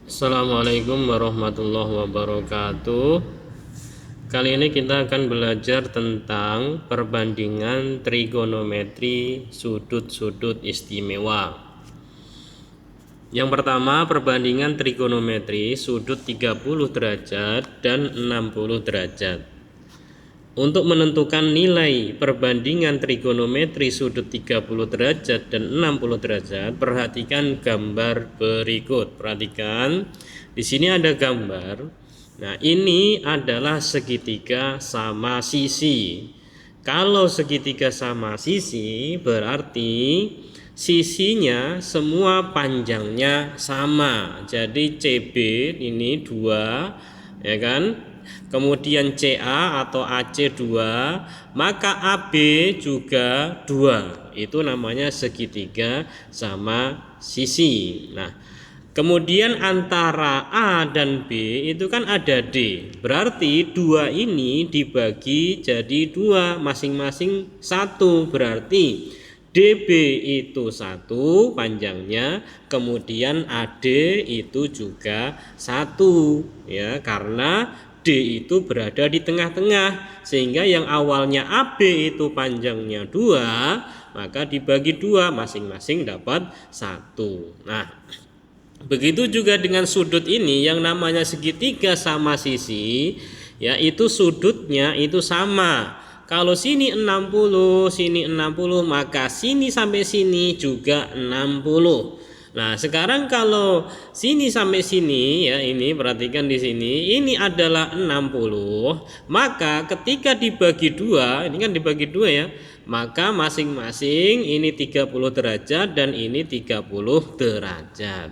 Assalamualaikum warahmatullahi wabarakatuh. Kali ini kita akan belajar tentang perbandingan trigonometri sudut-sudut istimewa. Yang pertama, perbandingan trigonometri sudut 30 derajat dan 60 derajat. Untuk menentukan nilai perbandingan trigonometri sudut 30 derajat dan 60 derajat, perhatikan gambar berikut. Perhatikan, di sini ada gambar. Nah, ini adalah segitiga sama sisi. Kalau segitiga sama sisi, berarti sisinya semua panjangnya sama. Jadi CB ini 2, ya kan? Kemudian CA atau AC 2, maka AB juga 2. Itu namanya segitiga sama sisi. Nah, kemudian antara A dan B itu kan ada D. Berarti 2 ini dibagi jadi 2, masing-masing 1. Berarti DB itu 1 panjangnya, kemudian AD itu juga 1, ya, karena D itu berada di tengah-tengah, sehingga yang awalnya AB itu panjangnya 2, maka dibagi 2, masing-masing dapat 1. Nah, begitu juga dengan sudut ini yang namanya segitiga sama sisi, yaitu sudutnya itu sama. Kalau sini 60, sini 60, maka sini sampai sini juga 60. Nah, sekarang kalau sini sampai sini, ya, ini perhatikan di sini, ini adalah 60, maka ketika dibagi 2, ini kan dibagi 2 ya, maka masing-masing ini 30 derajat dan ini 30 derajat.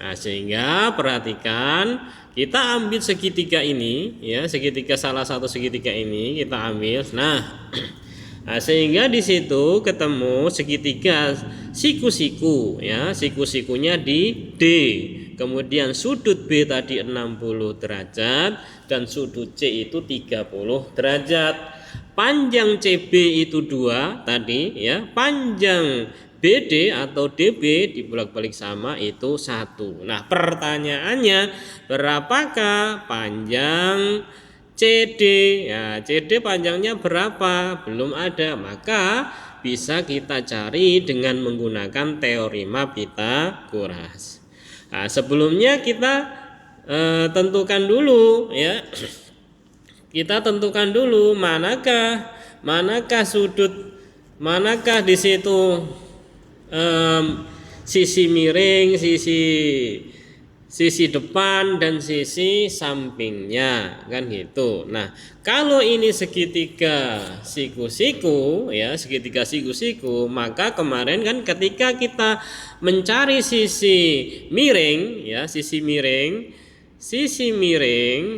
Nah, sehingga perhatikan, kita ambil segitiga ini, ya, segitiga salah satu segitiga ini kita ambil. Nah, sehingga di situ ketemu segitiga siku-siku, ya, siku-sikunya di D. Kemudian sudut B tadi 60 derajat dan sudut C itu 30 derajat. Panjang CB itu 2 tadi, ya. Panjang BD atau DB dibolak-balik sama itu 1. Nah, pertanyaannya, berapakah panjang CD? Ya, CD panjangnya berapa? Belum ada, maka bisa kita cari dengan menggunakan teorema Pythagoras. Nah, sebelumnya kita tentukan dulu, ya. Kita tentukan dulu manakah sudut, manakah di situ sisi miring, sisi depan dan sisi sampingnya, kan gitu. Nah, kalau ini segitiga siku-siku, ya, segitiga siku-siku, maka kemarin kan ketika kita mencari sisi miring, ya, sisi miring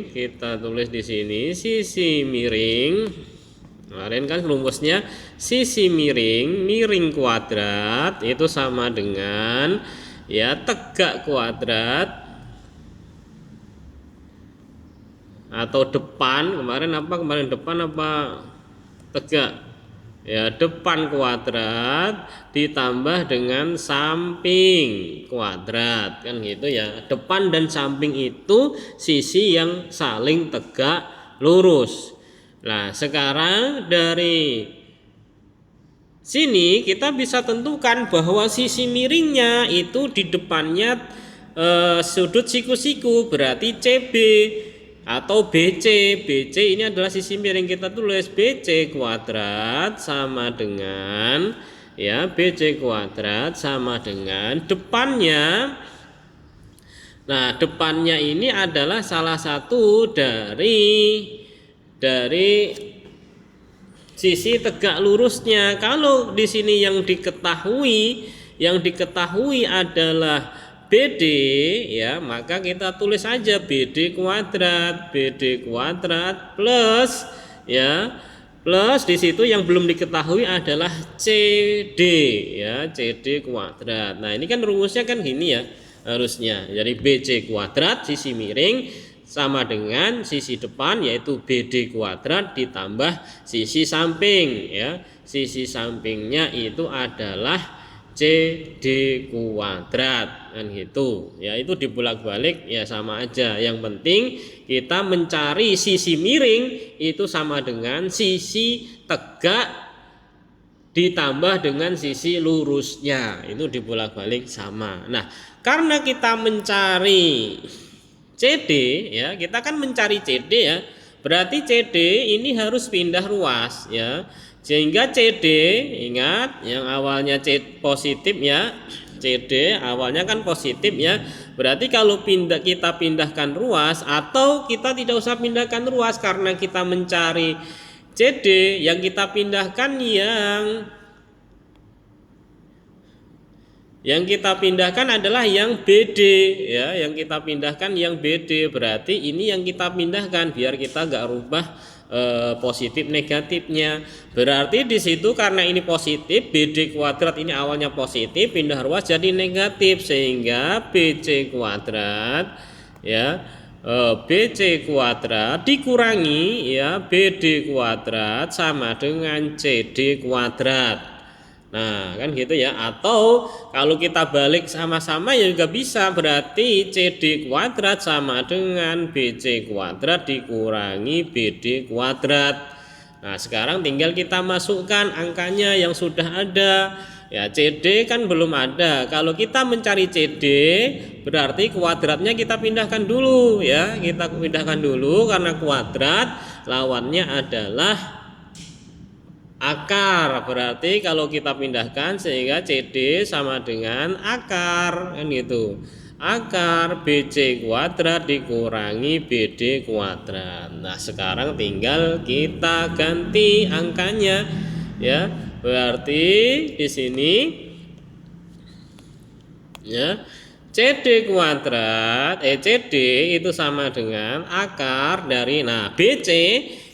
kita tulis di sini, sisi miring. Kemarin kan rumusnya sisi miring kuadrat itu sama dengan, ya, tegak kuadrat atau depan. Kemarin depan apa tegak? Ya, depan kuadrat ditambah dengan samping kuadrat, kan gitu ya. Depan dan samping itu sisi yang saling tegak lurus. Nah, sekarang dari sini kita bisa tentukan bahwa sisi miringnya itu di depannya sudut siku-siku, berarti CB atau BC. BC ini adalah sisi miring, kita tulis BC kuadrat sama dengan, ya, BC kuadrat sama dengan depannya. Nah, depannya ini adalah salah satu dari sisi tegak lurusnya. Kalau di sini yang diketahui adalah BD, ya, maka kita tulis aja BD kuadrat plus, ya, plus di situ yang belum diketahui adalah CD, ya, CD kuadrat. Nah, ini kan rumusnya kan gini, ya, harusnya. Jadi BC kuadrat sisi miring sama dengan sisi depan, yaitu BD kuadrat ditambah sisi samping, ya. Sisi sampingnya itu adalah CD kuadrat kan gitu ya. Itu dibolak-balik ya sama aja, yang penting kita mencari sisi miring itu sama dengan sisi tegak ditambah dengan sisi lurusnya, itu dibolak-balik sama. Nah, karena kita mencari CD ya, kita kan mencari CD ya, berarti CD ini harus pindah ruas ya. Sehingga CD, ingat yang awalnya positif ya, CD awalnya kan positif ya. Berarti kalau kita pindahkan ruas, atau kita tidak usah pindahkan ruas karena kita mencari CD, yang kita pindahkan yang kita pindahkan adalah yang BD ya, yang kita pindahkan yang BD. Berarti ini yang kita pindahkan biar kita nggak rubah positif negatifnya. Berarti di situ karena ini positif, BD kuadrat ini awalnya positif, pindah ruas jadi negatif, sehingga BC kuadrat ya, BC kuadrat dikurangi ya BD kuadrat sama dengan CD kuadrat. Nah kan gitu ya. Atau kalau kita balik sama-sama ya juga bisa, berarti CD kuadrat sama dengan BC kuadrat dikurangi BD kuadrat. Nah sekarang tinggal kita masukkan angkanya yang sudah ada. Ya CD kan belum ada. Kalau kita mencari CD berarti kuadratnya kita pindahkan dulu ya. Kita pindahkan dulu karena kuadrat lawannya adalah akar. Berarti kalau kita pindahkan sehingga CD sama dengan akar kan gitu. Akar BC kuadrat dikurangi BD kuadrat. Nah sekarang tinggal kita ganti angkanya ya. Berarti di sini ya CD kuadrat CD itu sama dengan akar dari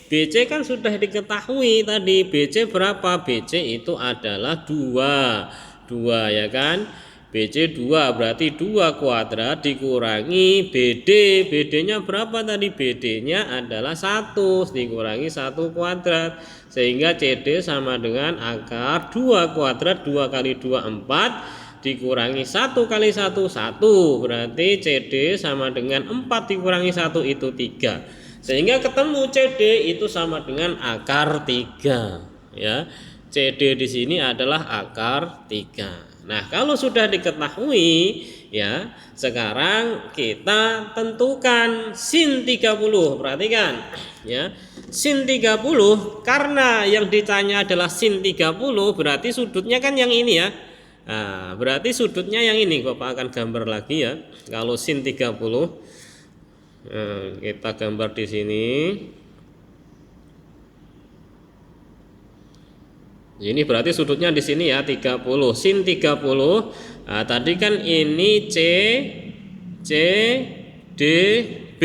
BC kan sudah diketahui tadi. BC berapa? BC itu adalah 2 ya kan. BC 2 berarti 2 kuadrat dikurangi BD nya berapa tadi? BD nya adalah 1 dikurangi 1 kuadrat, sehingga CD sama dengan akar 2 kuadrat. 2 kali 2 4 dikurangi 1 kali 1 1, berarti CD sama dengan 4 dikurangi 1 itu 3, sehingga ketemu CD itu sama dengan akar 3 ya. CD di sini adalah akar 3. Nah kalau sudah diketahui ya, sekarang kita tentukan sin 30. Perhatikan ya, sin 30 karena yang ditanya adalah sin 30 berarti sudutnya kan yang ini ya. Nah, berarti sudutnya yang ini. Bapak akan gambar lagi ya. Kalau sin 30 kita gambar di sini. Ini berarti sudutnya di sini ya 30. Sin 30. Nah, tadi kan ini C D B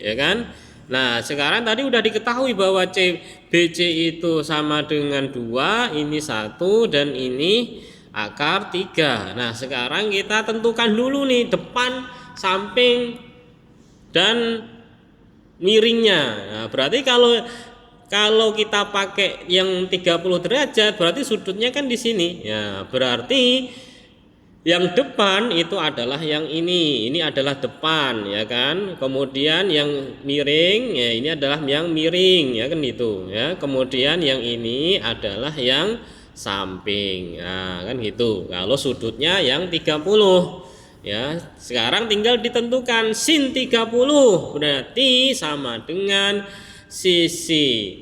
ya kan. Nah, sekarang tadi udah diketahui bahwa BC itu sama dengan 2, ini 1 dan ini akar 3. Nah, sekarang kita tentukan dulu nih depan, samping dan miringnya. Nah, berarti kalau kita pakai yang 30 derajat berarti sudutnya kan di sini. Ya, berarti yang depan itu adalah yang ini. Ini adalah depan ya kan. Kemudian yang miring ya ini adalah yang miring ya kan itu ya. Kemudian yang ini adalah yang samping. Nah, kan gitu. Kalau sudutnya yang 30 ya. Sekarang tinggal ditentukan sin 30 berarti sama dengan sisi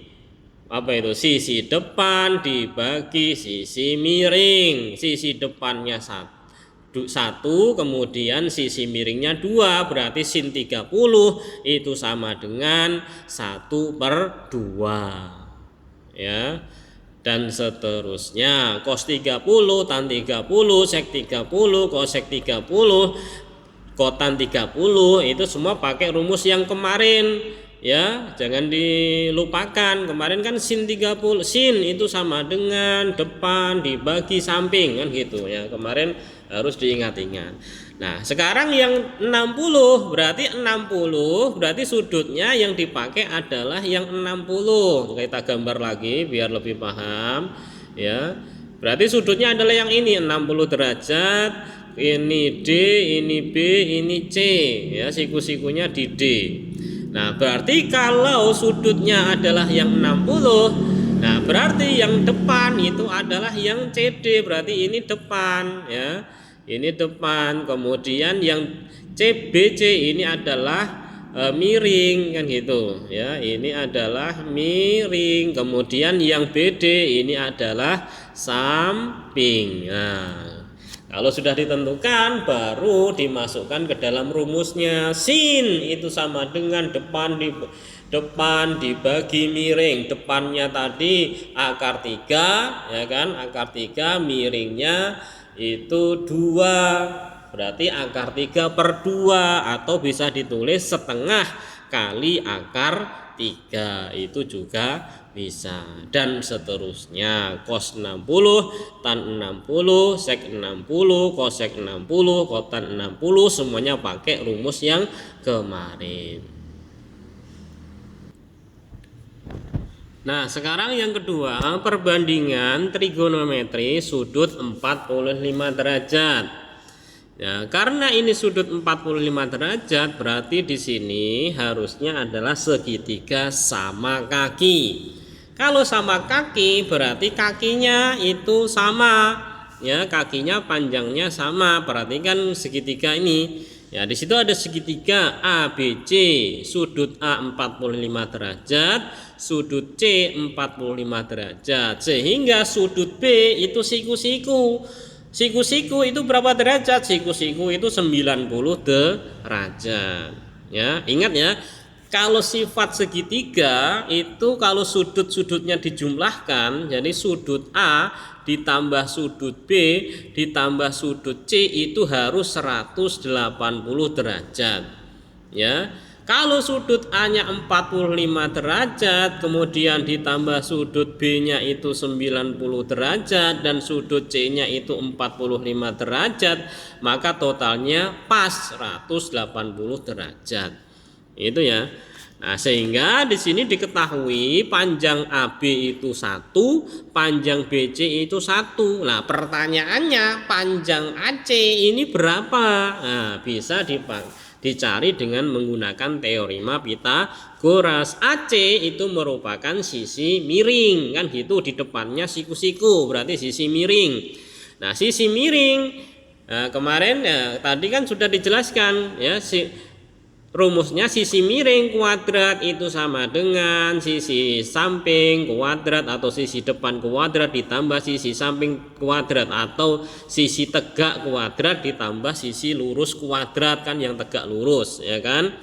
sisi depan dibagi sisi miring. Sisi depannya 1, kemudian sisi miringnya 2, berarti sin 30 itu sama dengan 1/2 ya. Dan seterusnya cos 30 tan 30 sek 30 cosek 30 kotan 30 itu semua pakai rumus yang kemarin ya, jangan dilupakan. Kemarin kan sin 30, sin itu sama dengan depan dibagi samping kan gitu ya. Kemarin harus diingat-ingat. Nah, sekarang yang 60 berarti sudutnya yang dipakai adalah yang 60. Kita gambar lagi biar lebih paham ya. Berarti sudutnya adalah yang ini 60 derajat, ini D, ini B, ini C, ya siku-sikunya di D. Nah, berarti kalau sudutnya adalah yang 60, nah berarti yang depan itu adalah yang CD, berarti ini depan, ya. Ini depan. Kemudian yang CBC ini adalah miring, kan gitu, ya. Ini adalah miring. Kemudian yang BD ini adalah samping. Nah, kalau sudah ditentukan baru dimasukkan ke dalam rumusnya. Sin itu sama dengan depan dibagi miring. Depannya tadi akar 3, ya kan? Akar 3, miringnya itu 2. Berarti akar 3/2, atau bisa ditulis setengah kali akar 3, itu juga bisa. Dan seterusnya, cos 60, tan 60, sek 60, kosek 60, kotan 60, semuanya pakai rumus yang kemarin. Nah, sekarang yang kedua, perbandingan trigonometri sudut 45 derajat. Ya, karena ini sudut 45 derajat, berarti di sini harusnya adalah segitiga sama kaki. Kalau sama kaki berarti kakinya itu sama, ya, kakinya panjangnya sama. Perhatikan segitiga ini. Ya, di situ ada segitiga ABC, sudut A 45 derajat, sudut C 45 derajat. Sehingga sudut B itu siku-siku. Siku-siku itu berapa derajat? Siku-siku itu 90 derajat. Ya, ingat ya. Kalau sifat segitiga itu kalau sudut-sudutnya dijumlahkan, jadi sudut A ditambah sudut B ditambah sudut C itu harus 180 derajat. Ya. Kalau sudut A-nya 45 derajat, kemudian ditambah sudut B-nya itu 90 derajat dan sudut C-nya itu 45 derajat, maka totalnya pas 180 derajat. Itu ya. Nah, sehingga di sini diketahui panjang AB itu 1, panjang BC itu 1. Nah, pertanyaannya panjang AC ini berapa? Nah, bisa dicari dengan menggunakan teorema Pythagoras. AC itu merupakan sisi miring, kan gitu, di depannya siku-siku, berarti sisi miring. Nah, sisi miring kemarin tadi kan sudah dijelaskan, ya, rumusnya sisi miring kuadrat itu sama dengan sisi samping kuadrat atau sisi depan kuadrat ditambah sisi samping kuadrat atau sisi tegak kuadrat ditambah sisi lurus kuadrat, kan yang tegak lurus, ya kan.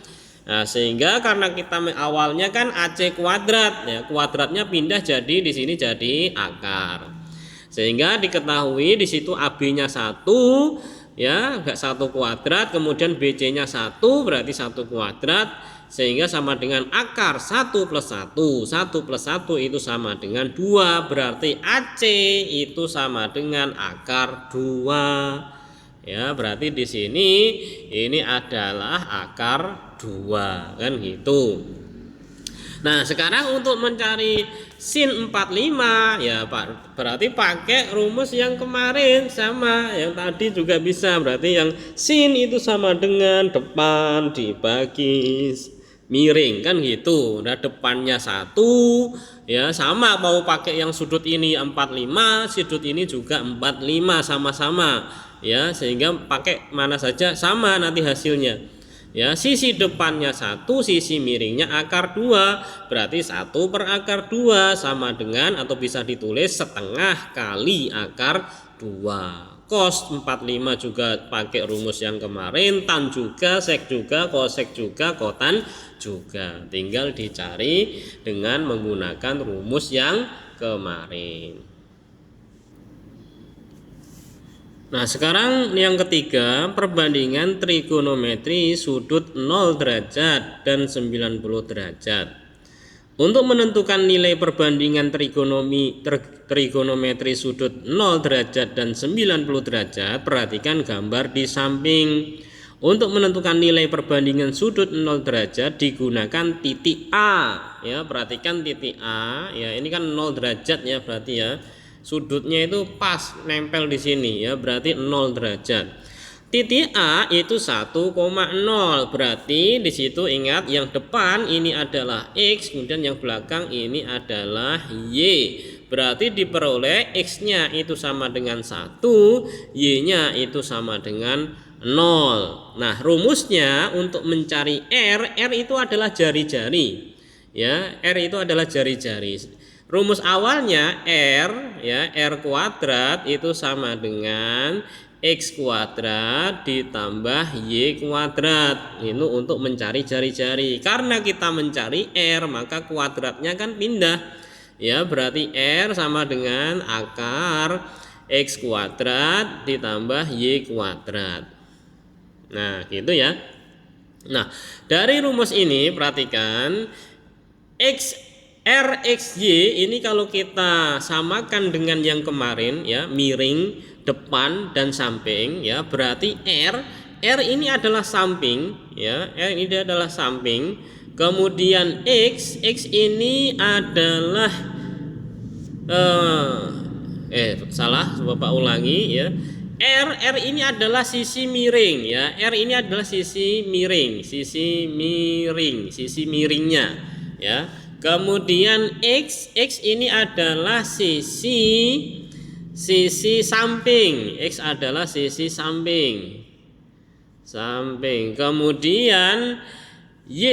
Nah, sehingga karena kita awalnya kan AC kuadrat, ya, kuadratnya pindah jadi di sini jadi akar. Sehingga diketahui di situ AB-nya 1, ya, enggak 1 kuadrat, kemudian BC-nya 1 berarti 1 kuadrat, sehingga sama dengan akar 1 plus 1. 1 plus 1 itu sama dengan 2, berarti AC itu sama dengan akar 2. Ya, berarti di sini ini adalah akar 2, kan gitu. Nah, sekarang untuk mencari sin 45, ya Pak, berarti pakai rumus yang kemarin sama, yang tadi juga bisa. Berarti yang sin itu sama dengan depan dibagi miring, kan gitu. Nah, depannya 1, ya, sama mau pakai yang sudut ini 45, sudut ini juga 45 sama-sama, ya, sehingga pakai mana saja sama nanti hasilnya. Ya, sisi depannya 1, sisi miringnya akar 2, berarti 1 per akar 2 sama dengan atau bisa ditulis setengah kali akar 2. Cos 45 juga pakai rumus yang kemarin, tan juga, sek juga, kosek juga, kotan juga. Tinggal dicari dengan menggunakan rumus yang kemarin. Nah, sekarang yang ketiga, perbandingan trigonometri sudut 0 derajat dan 90 derajat. Untuk menentukan nilai perbandingan trigonometri sudut 0 derajat dan 90 derajat, perhatikan gambar di samping. Untuk menentukan nilai perbandingan sudut 0 derajat digunakan titik A, ya, perhatikan titik A, ya, ini kan 0 derajat, ya, berarti, ya. Sudutnya itu pas nempel di sini ya, berarti 0 derajat. Titik A itu 1,0, berarti di situ ingat yang depan ini adalah X, kemudian yang belakang ini adalah Y. Berarti diperoleh X-nya itu sama dengan 1, Y-nya itu sama dengan 0. Nah, rumusnya untuk mencari R itu adalah jari-jari. Ya, R itu adalah jari-jari. Rumus awalnya R ya, R kuadrat itu sama dengan X kuadrat ditambah Y kuadrat. Ini untuk mencari jari-jari. Karena kita mencari R, maka kuadratnya kan pindah. Ya, berarti R sama dengan akar X kuadrat ditambah Y kuadrat. Nah, gitu ya. Nah, dari rumus ini perhatikan R X Y ini kalau kita samakan dengan yang kemarin ya, miring, depan dan samping ya, berarti R ini adalah samping ya, R ini adalah samping. Kemudian X ini adalah salah, Bapak ulangi ya. R ini adalah sisi miring ya. R ini adalah sisi miring, sisi miringnya ya. Kemudian X ini adalah sisi samping. X adalah sisi samping. Kemudian Y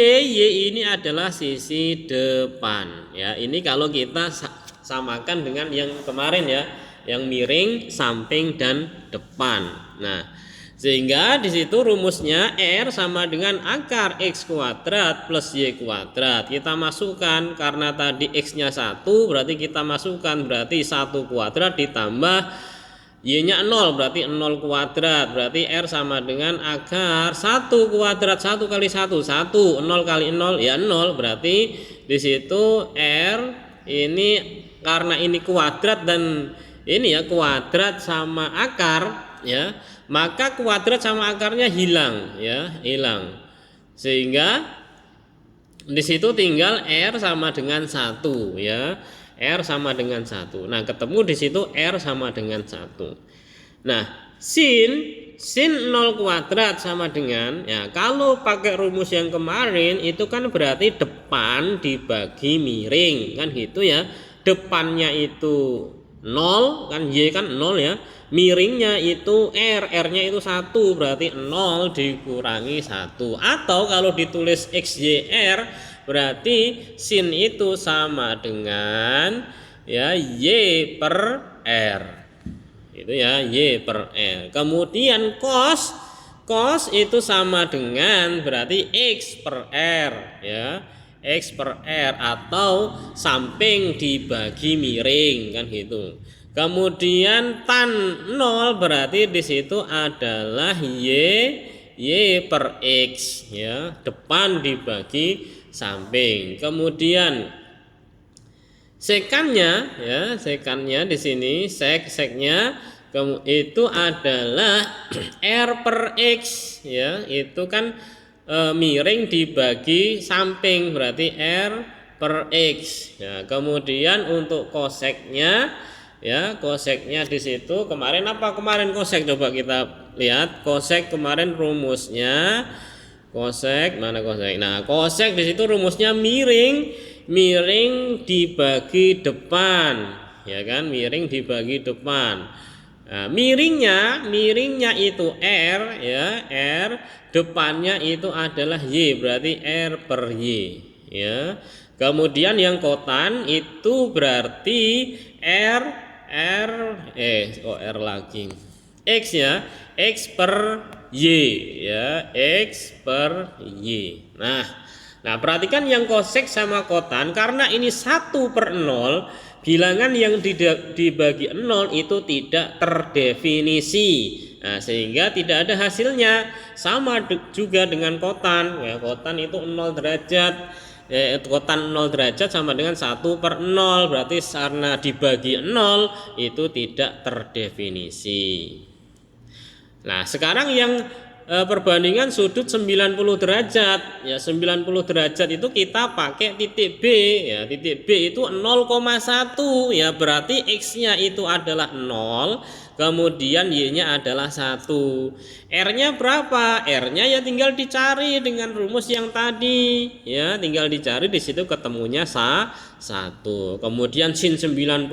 ini adalah sisi depan ya. Ini kalau kita samakan dengan yang kemarin ya, yang miring, samping dan depan. Nah, sehingga di situ rumusnya R sama dengan akar X kuadrat plus Y kuadrat. Kita masukkan, karena tadi X-nya 1, berarti kita masukkan, berarti 1 kuadrat ditambah Y-nya 0, berarti 0 kuadrat. Berarti R sama dengan akar 1 kuadrat, 1 kali 1, 1, 0 kali 0, ya 0. Berarti di situ R ini, karena ini kuadrat dan ini ya kuadrat sama akar ya, maka kuadrat sama akarnya hilang ya, hilang. Sehingga di situ tinggal R sama dengan 1 ya. R sama dengan 1. Nah, ketemu di situ R sama dengan 1. Nah, sin 0 kuadrat sama dengan ya, kalau pakai rumus yang kemarin itu kan berarti depan dibagi miring kan gitu ya. Depannya itu 0 kan, Y kan 0 ya, miringnya itu R-nya itu 1, berarti 0 dikurangi 1. Atau kalau ditulis XYR berarti sin itu sama dengan ya Y per R. Itu ya, Y per R. Kemudian cos itu sama dengan berarti X per R ya. X per R atau samping dibagi miring kan gitu. Kemudian tan 0 berarti di situ adalah Y per X ya, depan dibagi samping. Kemudian sekannya ya, sekannya di sini seknya itu adalah R per X ya, itu kan miring dibagi samping, berarti R per X. Nah, kemudian untuk koseknya ya, koseknya di situ kemarin apa, kemarin kosek coba kita lihat kosek kemarin rumusnya. Kosek mana kosek? Nah, kosek di situ rumusnya miring dibagi depan ya kan, miring dibagi depan. Nah, miringnya itu R ya, R, depannya itu adalah Y, berarti R per Y ya. Kemudian yang kotan itu berarti R lagi X ya, X per Y ya, X per Y. Nah, perhatikan yang kosek sama kotan, karena ini 1 per 0, bilangan yang dibagi 0 itu tidak terdefinisi. Nah, sehingga tidak ada hasilnya. Sama juga dengan kotan ya, kotan itu 0 derajat. Kotan 0 derajat sama dengan 1 per 0, berarti karena dibagi 0 itu tidak terdefinisi. Nah, sekarang yang perbandingan sudut 90 derajat. Ya, 90 derajat itu kita pakai titik B. Ya, titik B itu 0,1. Ya, berarti X-nya itu adalah 0, kemudian Y-nya adalah 1. R-nya berapa? R-nya ya tinggal dicari dengan rumus yang tadi. Ya, tinggal dicari, di situ ketemunya 1. Kemudian sin 90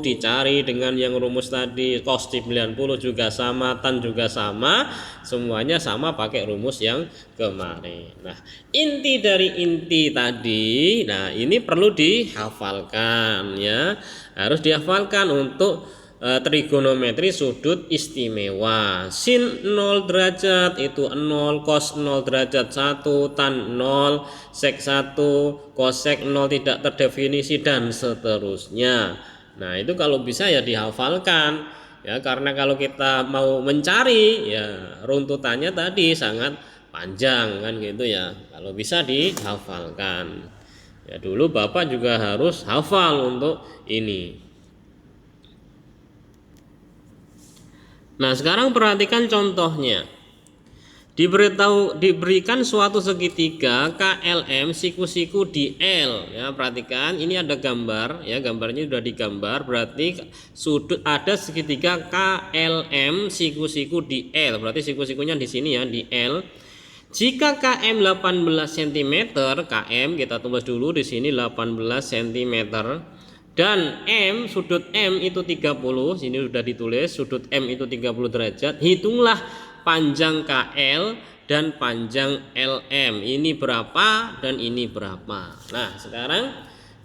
dicari dengan yang rumus tadi, cos 90 juga sama, tan juga sama, semuanya sama pakai rumus yang kemarin. Nah, inti dari inti tadi, nah ini perlu dihafalkan ya. Harus dihafalkan untuk trigonometri sudut istimewa. Sin 0 derajat itu 0, cos 0 derajat 1, tan 0, sek 1, cosek 0 tidak terdefinisi, dan seterusnya. Nah, itu kalau bisa ya dihafalkan ya, karena kalau kita mau mencari ya runtutannya tadi sangat panjang kan gitu ya. Kalau bisa dihafalkan. Ya, dulu Bapak juga harus hafal untuk ini. Nah, sekarang perhatikan contohnya. Diberikan suatu segitiga KLM siku-siku di L. Ya, perhatikan ini ada gambar ya, gambarnya sudah digambar, berarti sudut ada segitiga KLM siku-siku di L. Berarti siku-sikunya di sini ya, di L. Jika KM 18 cm, KM kita tulis dulu di sini 18 cm. Dan M, sudut M itu 30, sini sudah ditulis sudut M itu 30 derajat. Hitunglah panjang KL dan panjang LM. Ini berapa dan ini berapa. Nah, sekarang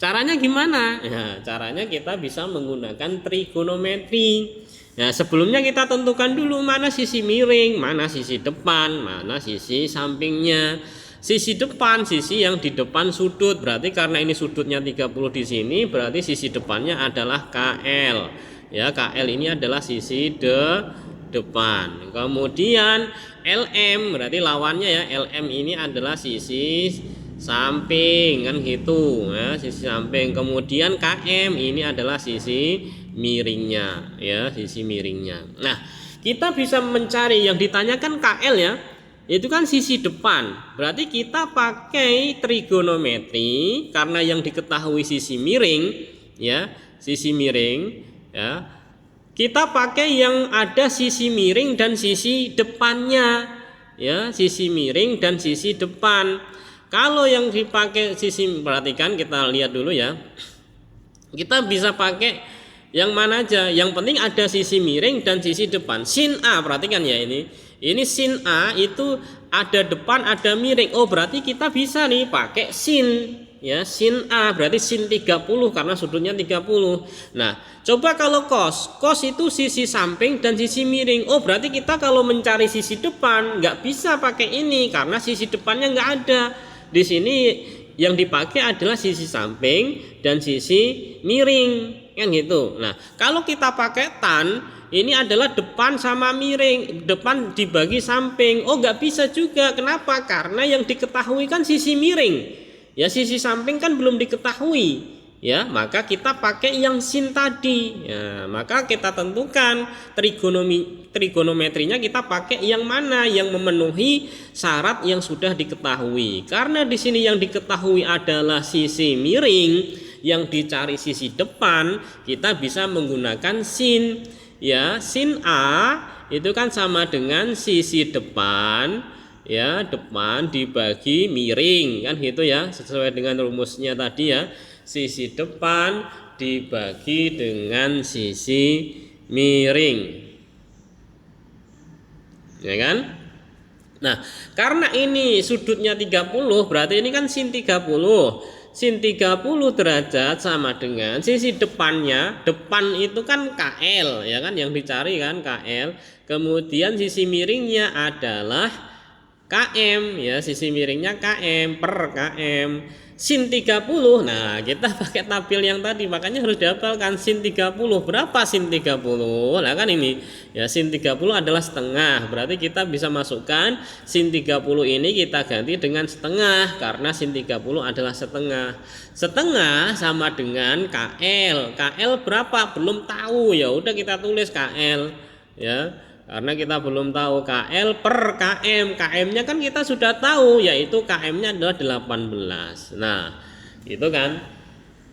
caranya gimana? Ya, caranya kita bisa menggunakan trigonometri. Nah, sebelumnya kita tentukan dulu mana sisi miring, mana sisi depan, mana sisi sampingnya. Sisi depan, sisi yang di depan sudut, berarti karena ini sudutnya 30 di sini, berarti sisi depannya adalah KL. Ya, KL ini adalah sisi depan. Kemudian LM, berarti lawannya ya, LM ini adalah sisi samping kan gitu ya, sisi samping. Kemudian KM ini adalah sisi miringnya ya, sisi miringnya. Nah, kita bisa mencari yang ditanyakan KL ya, itu kan sisi depan, berarti kita pakai trigonometri karena yang diketahui sisi miring ya, sisi miring ya. Kita pakai yang ada sisi miring dan sisi depannya ya, sisi miring dan sisi depan. Kalau yang dipakai sisi, perhatikan kita lihat dulu ya. Kita bisa pakai yang mana aja, yang penting ada sisi miring dan sisi depan. Sin A, perhatikan ya ini. Ini sin A itu ada depan ada miring. Oh, berarti kita bisa nih pakai sin ya, sin A berarti sin 30 karena sudutnya 30. Nah, coba kalau cos itu sisi samping dan sisi miring. Oh, berarti kita kalau mencari sisi depan nggak bisa pakai ini karena sisi depannya nggak ada. Di sini yang dipakai adalah sisi samping dan sisi miring kan gitu. Nah, kalau kita pakai tan, ini adalah depan sama miring, depan dibagi samping. Oh, nggak bisa juga. Kenapa? Karena yang diketahui kan sisi miring. Ya, sisi samping kan belum diketahui. Ya, maka kita pakai yang sin tadi. Ya, maka kita tentukan trigonometrinya kita pakai yang mana yang memenuhi syarat yang sudah diketahui. Karena di sini yang diketahui adalah sisi miring, yang dicari sisi depan, kita bisa menggunakan sin. Ya, sin A itu kan sama dengan sisi depan ya, depan dibagi miring kan gitu ya, sesuai dengan rumusnya tadi ya, sisi depan dibagi dengan sisi miring ya kan. Nah, karena ini sudutnya 30, berarti ini kan sin 30. Sin 30 derajat sama dengan sisi depannya, depan itu kan KL ya kan, yang dicari kan KL. Kemudian sisi miringnya adalah KM ya, sisi miringnya KM per KM. Sin 30, nah kita pakai tabel yang tadi, makanya harus dihafalkan sin 30. Berapa sin 30? Nah kan ini ya, sin 30 adalah setengah, berarti kita bisa masukkan sin 30 ini kita ganti dengan setengah, karena sin 30 adalah setengah. Setengah sama dengan KL. KL berapa? Belum tahu, ya udah kita tulis KL ya. Karena kita belum tahu KL per KM. KM-nya kan kita sudah tahu, yaitu KM-nya adalah 18. Nah, itu kan.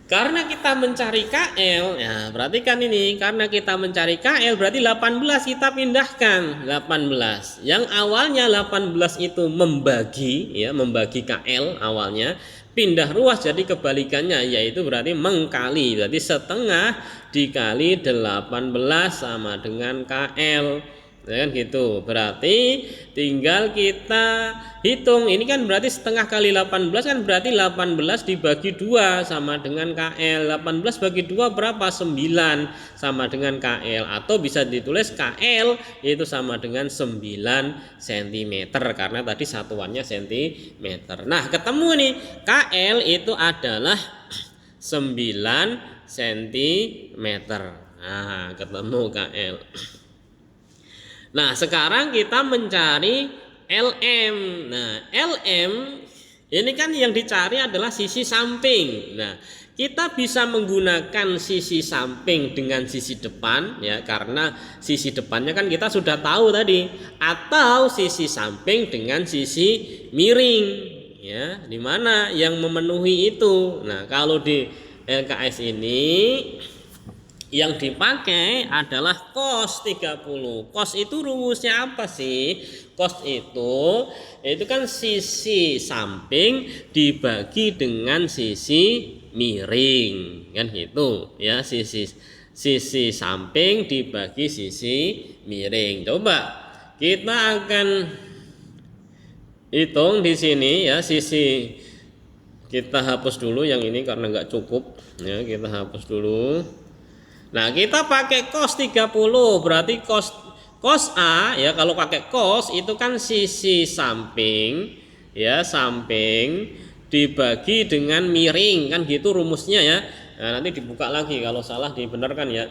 Karena kita mencari KL, ya berarti kan ini, karena kita mencari KL berarti 18 kita pindahkan 18. Yang awalnya 18 itu membagi, ya membagi KL awalnya, pindah ruas jadi kebalikannya, yaitu berarti mengkali. Berarti setengah dikali 18 sama dengan KL. Ya kan gitu. Berarti tinggal kita hitung. Ini kan berarti setengah kali 18 kan berarti 18 dibagi 2 sama dengan KL. 18 bagi 2 berapa? 9 sama dengan KL. Atau bisa ditulis KL itu sama dengan 9 cm karena tadi satuannya cm. Nah, ketemu nih KL itu adalah 9 cm. Nah, ketemu KL. Nah, sekarang kita mencari LM. Nah, LM ini kan yang dicari adalah sisi samping. Nah, kita bisa menggunakan sisi samping dengan sisi depan, ya, karena sisi depannya kan kita sudah tahu tadi, atau sisi samping dengan sisi miring, ya. Di mana yang memenuhi itu? Nah, kalau di LKS ini yang dipakai adalah cos 30. Cos itu rumusnya apa sih? Cos itu kan sisi samping dibagi dengan sisi miring, kan gitu ya, sisi samping dibagi sisi miring. Coba kita akan hitung di sini ya, sisi kita hapus dulu yang ini karena nggak cukup ya, kita hapus dulu. Nah, kita pakai cos 30 berarti cos A ya, kalau pakai cos itu kan sisi samping ya, samping dibagi dengan miring, kan gitu rumusnya ya. Nah, nanti dibuka lagi kalau salah dibenarkan ya.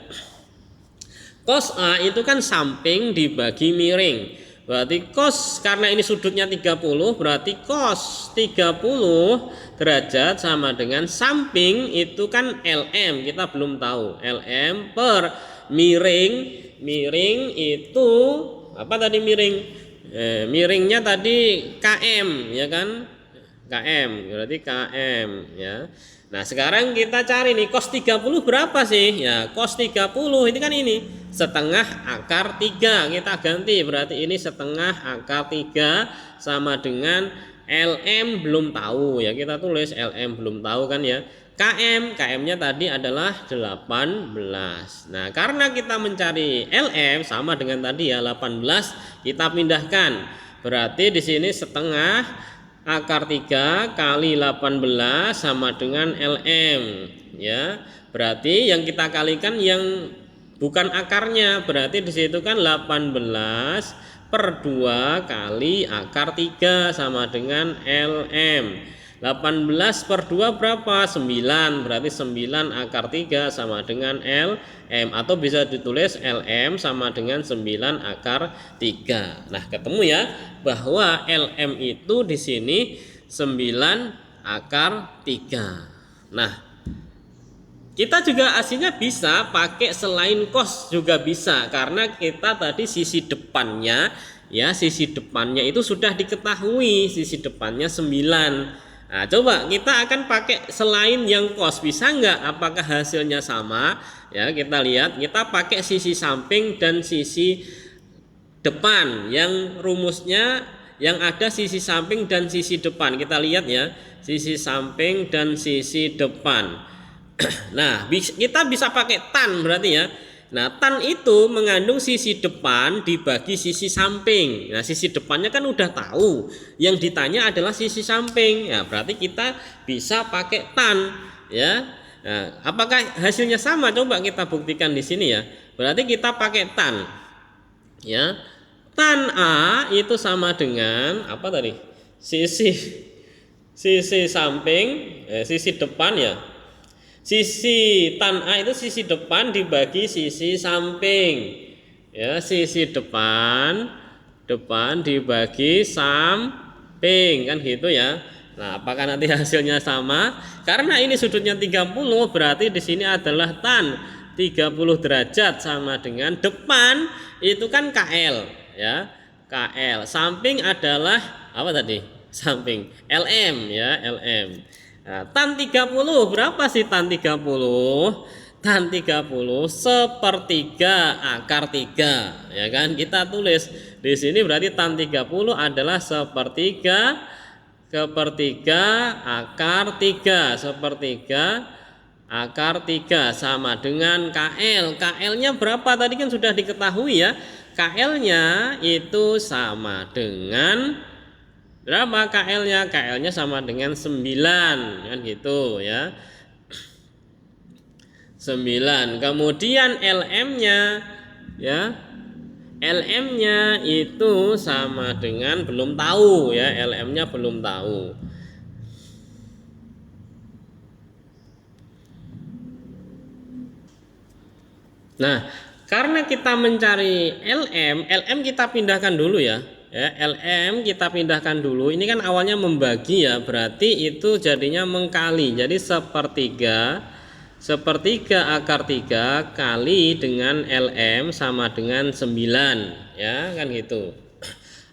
Cos A itu kan samping dibagi miring. Berarti cos, karena ini sudutnya 30, berarti cos 30 derajat sama dengan samping itu kan LM, kita belum tahu. LM per miring itu apa tadi miring? Miringnya tadi KM ya kan? KM, berarti KM ya. Nah, sekarang kita cari nih cos 30 berapa sih? Ya, cos 30 ini kan ini setengah akar 3. Kita ganti, berarti ini setengah akar 3 sama dengan LM belum tahu ya. Kita tulis LM belum tahu kan ya. KM-nya tadi adalah 18. Nah, karena kita mencari LM sama dengan tadi ya 18, kita pindahkan. Berarti di sini setengah akar 3 kali 18 sama dengan LM ya. Berarti yang kita kalikan yang bukan akarnya, berarti di situ kan 18 per 2 kali akar 3 sama dengan LM. 18 per 2 berapa? 9. Berarti 9 akar 3 sama dengan LM, atau bisa ditulis LM sama dengan 9 akar 3. Nah, ketemu ya bahwa LM itu di sini 9 akar 3. Nah, kita juga aslinya bisa pakai selain cos juga bisa, karena kita tadi sisi depannya ya, sisi depannya itu sudah diketahui, sisi depannya 9. Nah, coba kita akan pakai selain yang cos, bisa nggak? Apakah hasilnya sama? Ya, kita lihat. Kita pakai sisi samping dan sisi depan. Yang rumusnya yang ada sisi samping dan sisi depan. Kita lihat ya, sisi samping dan sisi depan. Nah, kita bisa pakai tan berarti ya. Nah, tan itu mengandung sisi depan dibagi sisi samping. Nah, sisi depannya kan udah tahu. Yang ditanya adalah sisi samping. Ya, berarti kita bisa pakai tan, ya. Nah, apakah hasilnya sama? Coba kita buktikan di sini ya. Berarti kita pakai tan. Ya. Tan A itu sama dengan apa tadi? Sisi samping, sisi depan ya. Sisi tan A itu sisi depan dibagi sisi samping. Ya, sisi depan dibagi samping, kan gitu ya. Nah, apakah nanti hasilnya sama? Karena ini sudutnya 30, berarti di sini adalah tan. 30 derajat sama dengan depan itu kan KL ya. KL. Samping adalah apa tadi? Samping LM ya, LM. Nah, tan 30 berapa sih tan 30? Tan 30 sepertiga akar 3 ya kan, kita tulis di sini berarti tan 30 adalah sepertiga akar 3, sepertiga akar 3 sama dengan KL. KL-nya berapa tadi kan sudah diketahui ya. KL-nya itu sama dengan berapa KL-nya? KL-nya sama dengan 9 kan gitu ya. 9. Kemudian LM-nya ya. LM-nya itu sama dengan belum tahu ya, LM-nya belum tahu. Nah, karena kita mencari LM kita pindahkan dulu ya. LM kita pindahkan dulu. Ini kan awalnya membagi ya, berarti itu jadinya mengkali. Jadi sepertiga akar 3 kali dengan LM sama dengan 9 ya kan gitu.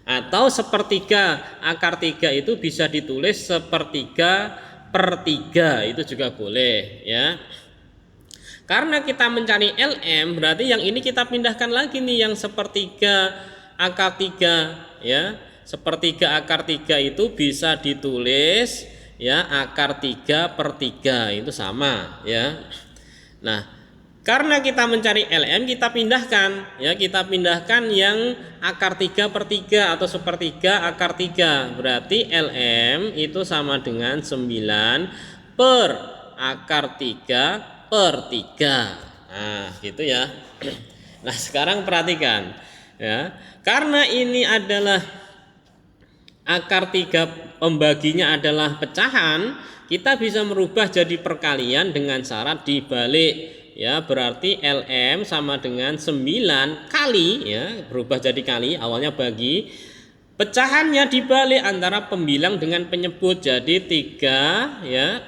Atau sepertiga akar 3 itu bisa ditulis sepertiga per 3, itu juga boleh ya. Karena kita mencari LM berarti yang ini kita pindahkan lagi nih, yang sepertiga akar 3 ya. Sepertiga akar 3 itu bisa ditulis ya akar 3 per 3, itu sama ya. Nah, karena kita mencari LM kita pindahkan ya, kita pindahkan yang akar 3 per 3 atau sepertiga akar 3. Berarti LM itu sama dengan 9 per akar 3 per 3. Nah, gitu ya. Nah, sekarang perhatikan ya. Karena ini adalah akar 3, pembaginya adalah pecahan, kita bisa merubah jadi perkalian dengan syarat dibalik ya. Berarti LM sama dengan 9 kali ya, berubah jadi kali, awalnya bagi, pecahannya dibalik antara pembilang dengan penyebut, jadi 3 ya.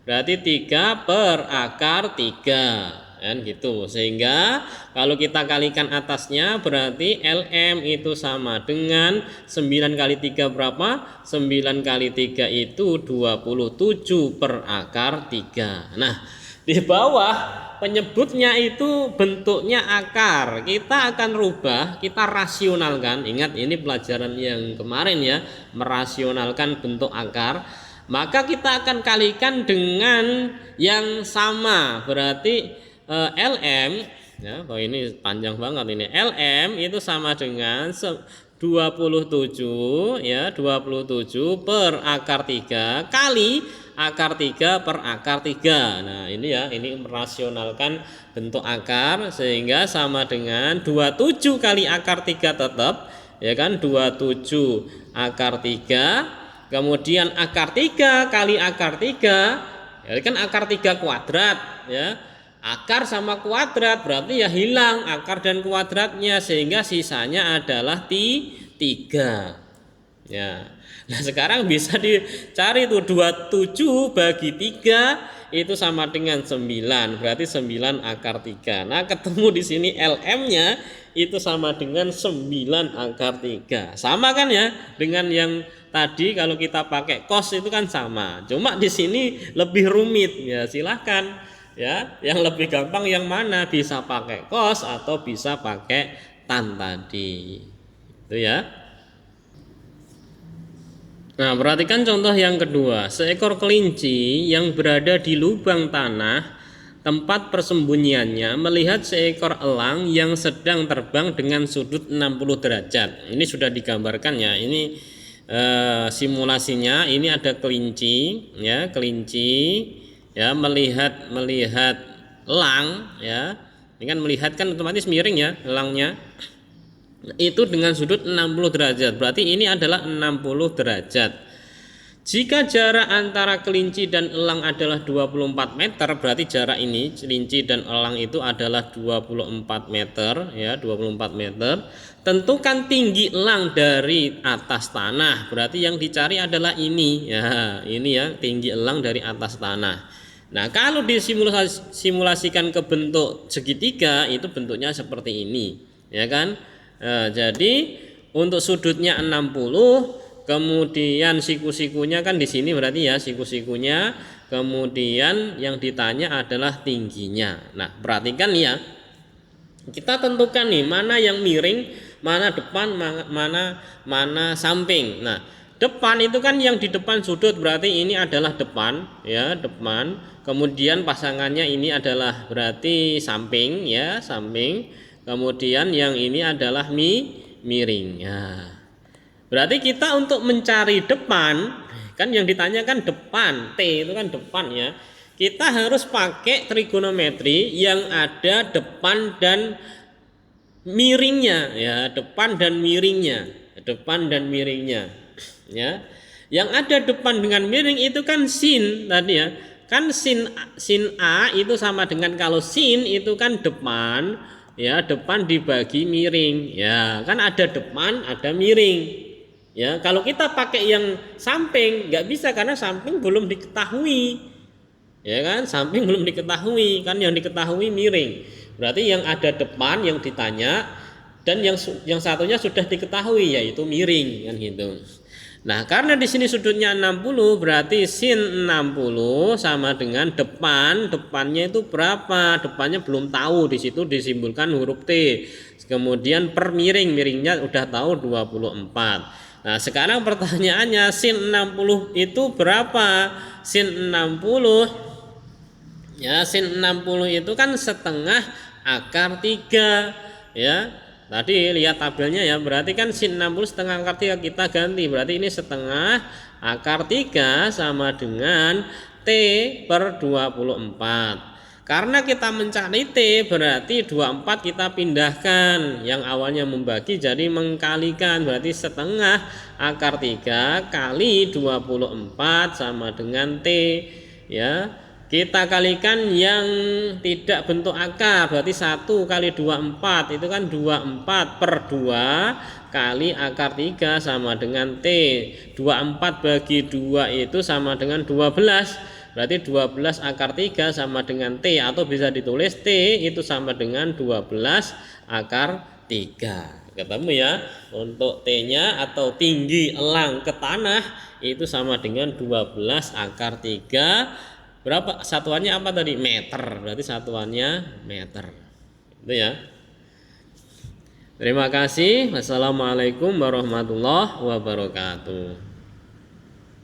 Berarti 3 per akar 3 kan gitu. Sehingga kalau kita kalikan atasnya berarti LM itu sama dengan 9 kali 3 berapa? 9 kali 3 itu 27 per akar 3. Nah, di bawah penyebutnya itu bentuknya akar. Kita akan rubah, kita rasionalkan. Ingat ini pelajaran yang kemarin ya, merasionalkan bentuk akar. Maka kita akan kalikan dengan yang sama. Berarti LM ya, oh ini panjang banget ini. LM itu sama dengan 27 ya, 27 per akar 3 kali akar 3 per akar 3. Nah, ini ya, ini merasionalkan bentuk akar sehingga sama dengan 27 kali akar 3 tetap ya kan, 27 akar 3. Kemudian akar 3 kali akar 3 ya kan, akar 3 kuadrat ya. Akar sama kuadrat berarti ya hilang akar dan kuadratnya, sehingga sisanya adalah 3 ya. Nah, sekarang bisa dicari tuh 27 bagi 3 itu sama dengan 9, berarti 9 akar 3. Nah, ketemu di sini LM-nya itu sama dengan 9 akar 3. Sama kan ya dengan yang tadi, kalau kita pakai cos itu kan sama. Cuma di sini lebih rumit ya, silahkan ya. Yang lebih gampang yang mana? Bisa pakai cos atau bisa pakai tan tadi. Itu ya. Nah, perhatikan contoh yang kedua. Seekor kelinci yang berada di lubang tanah tempat persembunyiannya melihat seekor elang yang sedang terbang dengan sudut 60 derajat. Ini sudah digambarkan ya. Ini simulasinya. Ini ada kelinci ya, kelinci ya melihat elang ya. Ini kan melihat kan otomatis miring ya elangnya. Itu dengan sudut 60 derajat. Berarti ini adalah 60 derajat. Jika jarak antara kelinci dan elang adalah 24 meter, berarti jarak ini kelinci dan elang itu adalah 24 meter ya, 24 meter. Tentukan tinggi elang dari atas tanah. Berarti yang dicari adalah ini ya, ini ya, tinggi elang dari atas tanah. Nah, kalau disimulasikan ke bentuk segitiga itu bentuknya seperti ini, ya kan? Jadi untuk sudutnya 60, kemudian siku-sikunya kan di sini berarti ya siku-sikunya, kemudian yang ditanya adalah tingginya. Nah, perhatikan ya. Kita tentukan nih mana yang miring, mana depan, mana samping. Nah, depan itu kan yang di depan sudut, berarti ini adalah depan, ya, depan. Kemudian pasangannya ini adalah berarti samping, ya, samping. Kemudian yang ini adalah miring. Ya. Berarti kita untuk mencari depan, kan yang ditanyakan depan, T itu kan depan ya. Kita harus pakai trigonometri yang ada depan dan miringnya, ya, depan dan miringnya, ya. Yang ada depan dengan miring itu kan sin tadi ya. Kan sin A itu sama dengan kalau sin itu kan depan, ya, depan dibagi miring. Ya, kan ada depan, ada miring. Ya, kalau kita pakai yang samping nggak bisa karena samping belum diketahui. Ya kan, samping belum diketahui, kan yang diketahui miring. Berarti yang ada depan yang ditanya dan yang satunya sudah diketahui yaitu miring kan gitu. Nah, karena di sini sudutnya 60 berarti sin 60 sama dengan depannya itu berapa? Depannya belum tahu, di situ disimbolkan huruf T. Kemudian per miringnya udah tahu 24. Nah, sekarang pertanyaannya sin 60 itu berapa? Sin 60 ya, sin 60 itu kan setengah akar 3 ya. Tadi lihat tabelnya ya, berarti kan sin 60 setengah akar 3 kita ganti. Berarti ini setengah akar 3 sama dengan T per 24. Karena kita mencari T berarti 24 kita pindahkan. Yang awalnya membagi jadi mengkalikan. Berarti setengah akar 3 kali 24 sama dengan T ya. Kita kalikan yang tidak bentuk akar, berarti 1 kali 24 itu kan 24 per 2 kali akar 3 sama dengan T. 24 bagi 2 itu sama dengan 12. Berarti 12 akar 3 sama dengan T, atau bisa ditulis T itu sama dengan 12 akar 3. Ketemu ya, untuk T-nya atau tinggi elang ke tanah itu sama dengan 12 akar 3. Berapa satuannya apa tadi? Meter. Berarti satuannya meter. Itu ya. Terima kasih. Wassalamualaikum warahmatullahi wabarakatuh.